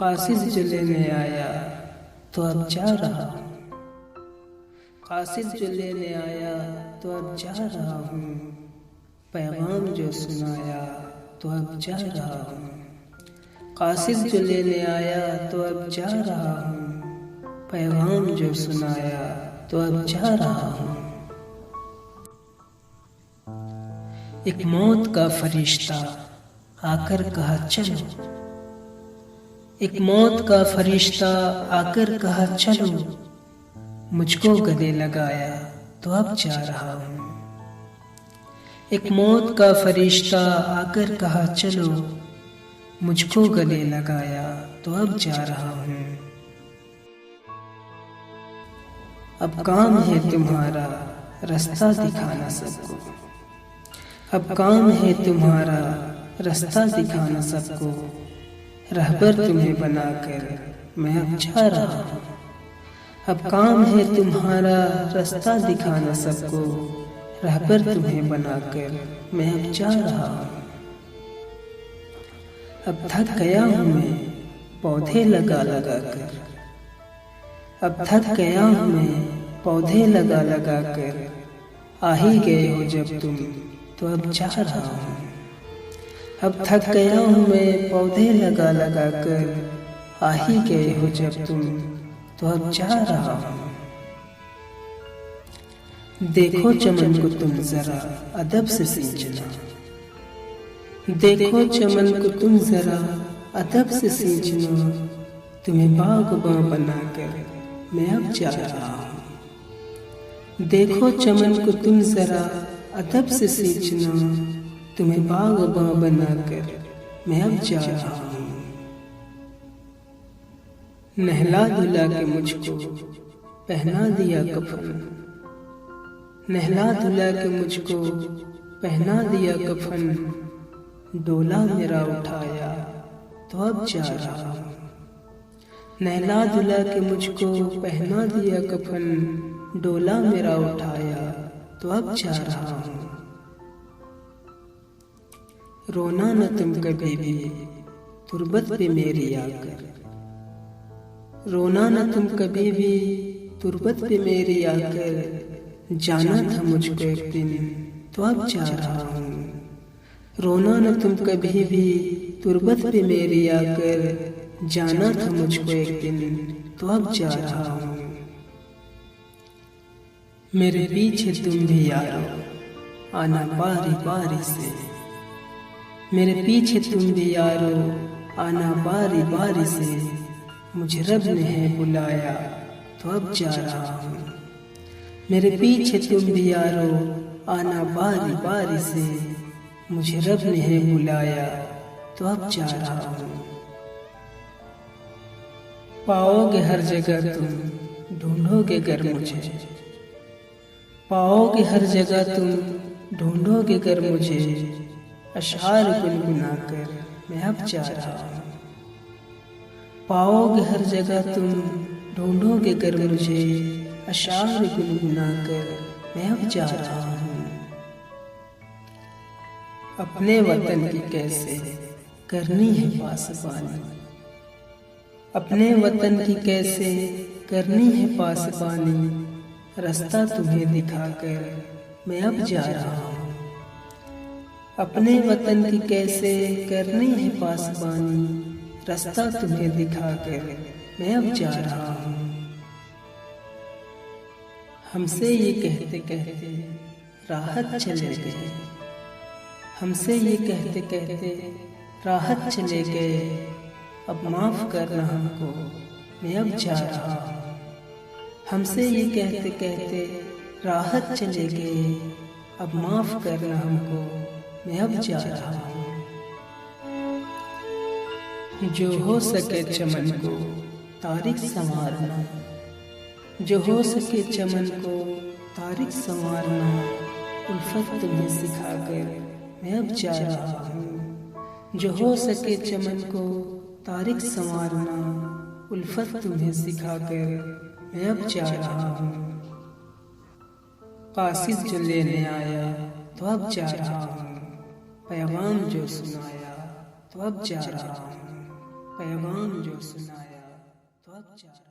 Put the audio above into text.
कासिद जो लेने आया तो अब जा रहा हूँ। कासिद जो लेने आया तो अब जा रहा हूँ। पैगाम जो सुनाया तो अब जा रहा हूँ। कासिद जो लेने आया तो अब जा रहा हूँ। पैगाम जो सुनाया तो अब जा रहा हूँ। एक मौत का फरिश्ता आकर कहा चलो। एक मौत का फरिश्ता आकर कहा चलो। मुझको गले लगाया तो अब जा रहा हूँ। एक मौत का फरिश्ता आकर कहा चलो। मुझको गले लगाया तो अब जा रहा हूँ। अब काम है तुम्हारा रास्ता दिखाना सबको। अब काम है तुम्हारा रास्ता दिखाना सबको। रहबर तुम्हें बनाकर मैं अब जा रहा हूँ। अब काम है तुम्हारा रास्ता दिखाना सबको। रहबर तुम्हें बनाकर मैं अब जा रहा हूँ। अब थक गया हूँ मैं पौधे लगा लगा कर। अब थक गया हूँ मैं पौधे लगा लगा कर। आ ही गए हो जब तुम तो अब जा रहा हूँ। अब थक गया हूँ मैं पौधे लगा लगा कर। आ ही गए हो जब तुम तो अब जा रहा हूँ। देखो चमन को तुम जरा अदब से सींचना। देखो चमन को तुम जरा अदब से सींचना। तुम्हें बागबां बनाकर मैं अब जा रहा हूँ। देखो चमन को तुम जरा अदब से सींचना। तुम्हें बागबां बनाकर मैं अब जा रहा हूँ। नहला धुला के मुझको पहना दिया कफन। नहला धुला के मुझको पहना दिया कफन। डोला मेरा उठाया तो अब जा रहा हूँ। नहला धुला के मुझको पहना दिया कफन। डोला मेरा उठाया तो अब जा रहा हूँ। रोना न तुम कभी भी तुरबत पे मेरी आकर। रोना न तुम कभी भी तुरबत पे मेरी आकर। जाना था मुझको एक दिन तो अब जा रहा हूँ। रोना न तुम कभी भी तुरबत पे मेरी आकर। जाना था मुझको एक दिन तो अब जा रहा हूँ। मेरे पीछे तुम भी यारो आना बारी बारी से। मेरे पीछे तुम भी यारो आना बारी बारी से। मुझे रब ने है बुलाया तो अब जा रहा हूँ। मेरे पीछे तुम भी यारो आना बारी बारी से। मुझे रब ने है बुलाया तो अब जा रहा हूँ। पाओगे हर जगह तुम ढूंढोगे गर मुझे। पाओगे हर जगह तुम ढूंढोगे गर मुझे। अशआर गुनगुना कर मैं अब जा रहा हूँ। पाओगे हर जगह तुम ढूंढोगे गर मुझे। अशआर गुनगुना कर मैं अब जा रहा हूँ। अपने वतन की कैसे करनी है पासबानी। अपने वतन की कैसे करनी है पासबानी। रास्ता तुम्हें दिखाकर मैं अब जा रहा हूँ। अपने वतन की कैसे करनी है पासबानी। रास्ता तुम्हें दिखाकर मैं अब जा रहा हूँ। हमसे ये कहते कहते राहत चले गए। हमसे ये कहते कहते राहत चले गए। अब माफ करना हमको मैं अब जा रहा हूँ। हमसे ये कहते कहते राहत चले गए। अब माफ करना हमको मैं अब जा रहा हूँ। जो हो सके चमन को तारीख संवारना। जो हो सके चमन को तारीख संवारना। उल्फत तुम्हें सिखाकर मैं अब जा रहा हूँ। जो हो सके चमन को तारीख संवारना। उल्फत तुम्हें सिखाकर मैं अब जा रहा हूँ। कासिद जो लेने आया तो अब जा रहा हूँ। पैगाम जो सुनाया तो अब जा रहा हूँ, पैगाम जो सुनाया तो अब जा रहा हूँ।